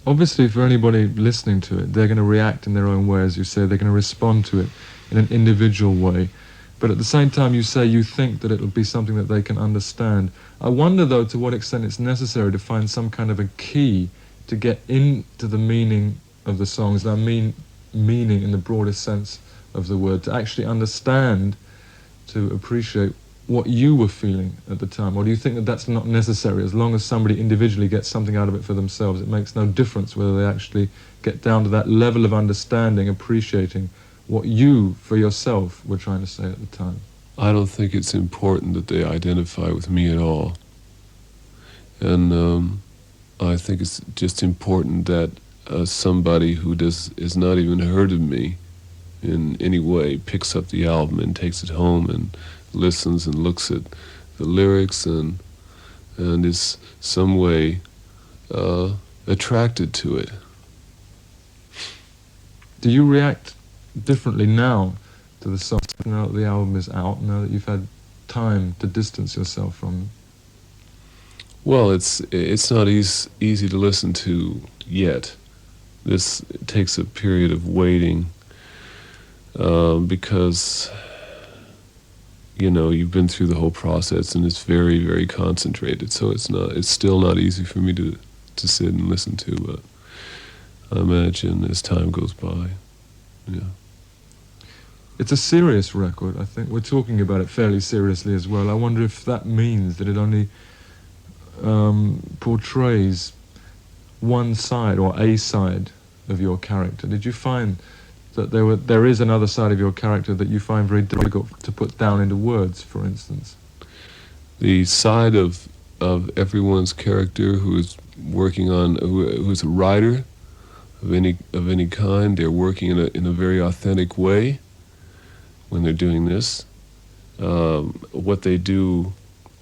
Obviously, for anybody listening to it, they're going to react in their own way, as you say. They're going to respond to it in an individual way. But at the same time, you say you think that it'll be something that they can understand. I wonder, though, to what extent it's necessary to find some kind of a key to get into the meaning of the songs. And I mean meaning in the broadest sense of the word, to actually understand, to appreciate what you were feeling at the time. Or do you think that that's not necessary? As long as somebody individually gets something out of it for themselves, it makes no difference whether they actually get down to that level of understanding, appreciating what you, for yourself, were trying to say at the time. I don't think it's important that they identify with me at all. And I think it's just important that somebody who is not even heard of me in any way picks up the album and takes it home and listens and looks at the lyrics and is some way attracted to it. Do you react differently now to the songs, now that the album is out, now that you've had time to distance yourself from them? Well, it's not easy to listen to yet. This takes a period of waiting because, you know, you've been through the whole process and it's very, very concentrated. So it's still not easy for me to sit and listen to, but I imagine as time goes by, yeah. It's a serious record, I think. We're talking about it fairly seriously as well. I wonder if that means that it only portrays one side or a side of your character. Did you find that there is another side of your character that you find very difficult to put down into words, for instance? The side of everyone's character who is working on, who's a writer of any kind, they're working in a very authentic way when they're doing this. What they do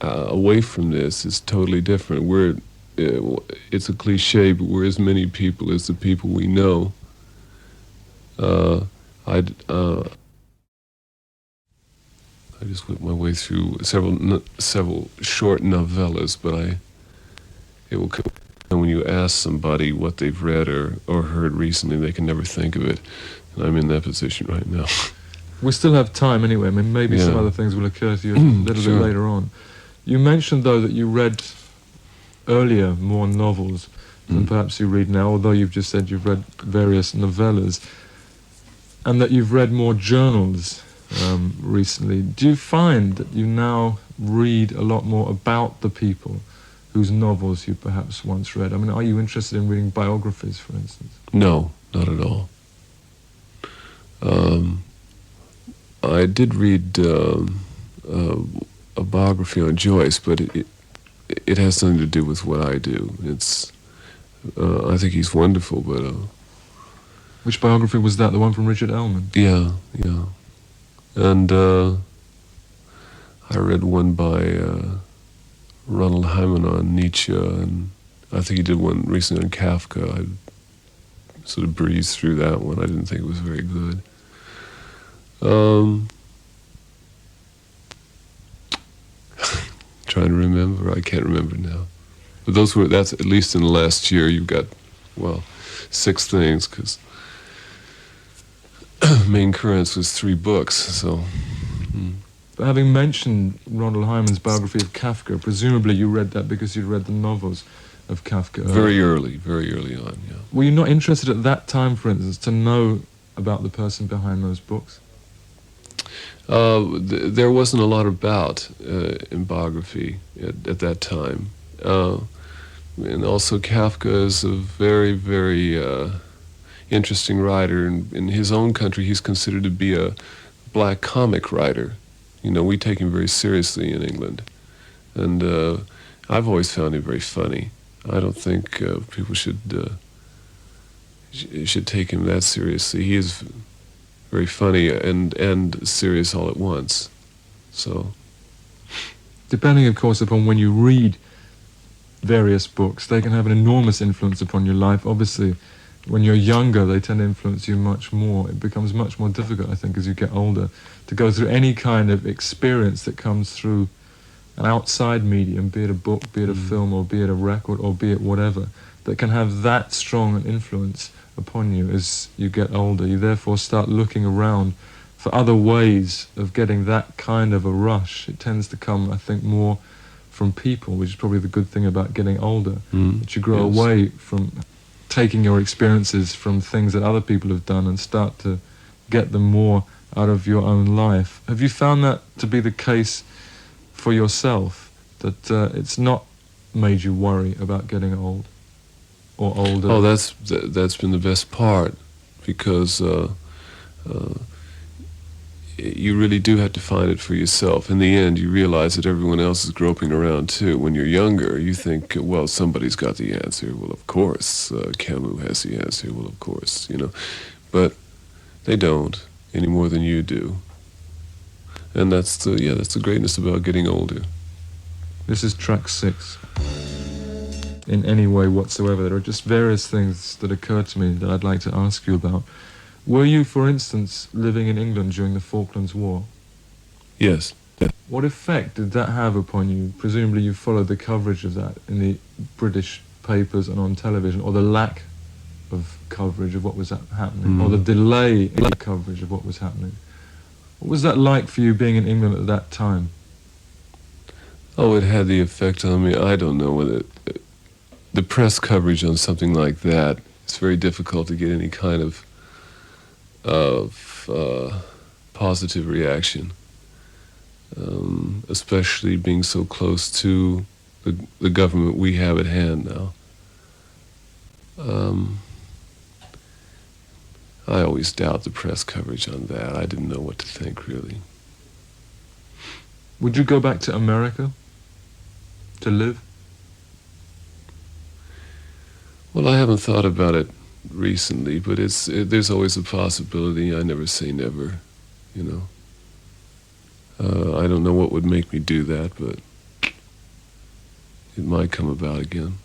away from this is totally different. It's a cliche, but we're as many people as the people we know. I just went my way through several short novellas, but it will come when you ask somebody what they've read or heard recently, they can never think of it. And I'm in that position right now. We still have time anyway. I mean, maybe some other things will occur to you a little bit later on. You mentioned, though, that you read earlier more novels than perhaps you read now, although you've just said you've read various novellas, and that you've read more journals recently. Do you find that you now read a lot more about the people whose novels you perhaps once read? I mean, are you interested in reading biographies, for instance? No, not at all. I did read a biography on Joyce, but it has nothing to do with what I do. It's I think he's wonderful, but Which biography was that? The one from Richard Ellman? yeah. And I read one by Ronald Hyman on Nietzsche, and I think he did one recently on Kafka. I sort of breezed through that one. I didn't think it was very good. Trying to remember, I can't remember now. But that's at least in the last year. You've got, 6 things, because Main Currents was 3 books, so. But having mentioned Ronald Hyman's biography of Kafka, presumably you read that because you'd read the novels of Kafka. Very early on, yeah. Were you not interested at that time, for instance, to know about the person behind those books? There wasn't a lot about in biography at that time. And also Kafka is a very, very interesting writer. In his own country, he's considered to be a black comic writer. You know, we take him very seriously in England. And I've always found him very funny. I don't think people should take him that seriously. He is very funny and serious all at once. So, depending, of course, upon when you read various books, they can have an enormous influence upon your life. Obviously, when you're younger, they tend to influence you much more. It becomes much more difficult, I think, as you get older, to go through any kind of experience that comes through an outside medium, be it a book, be it a film, or be it a record, or be it whatever, that can have that strong an influence upon you as you get older. You therefore start looking around for other ways of getting that kind of a rush. It tends to come, I think, more from people, which is probably the good thing about getting older, that you grow Yes. away from taking your experiences from things that other people have done and start to get them more out of your own life. Have you found that to be the case for yourself, that it's not made you worry about getting old or older? Oh, that's been the best part, because you really do have to find it for yourself. In the end, you realize that everyone else is groping around too. When you're younger, you think, well, somebody's got the answer. Well, of course, Camus has the answer. Well, of course, you know. But they don't any more than you do. And that's the greatness about getting older. This is track 6. In any way whatsoever, there are just various things that occur to me that I'd like to ask you about. Were you, for instance, living in England during the Falklands War? Yes. What effect did that have upon you? Presumably you followed the coverage of that in the British papers and on television, or the lack of coverage of what was happening, or the delay in the coverage of what was happening. What was that like for you being in England at that time? Oh, it had the effect on me. I don't know whether the press coverage on something like that, it's very difficult to get any kind of positive reaction, especially being so close to the government we have at hand now. I always doubt the press coverage on that. I didn't know what to think, really. Would you go back to America to live? Well, I haven't thought about it recently, but there's always a possibility. I never say never, you know. I don't know what would make me do that, but it might come about again.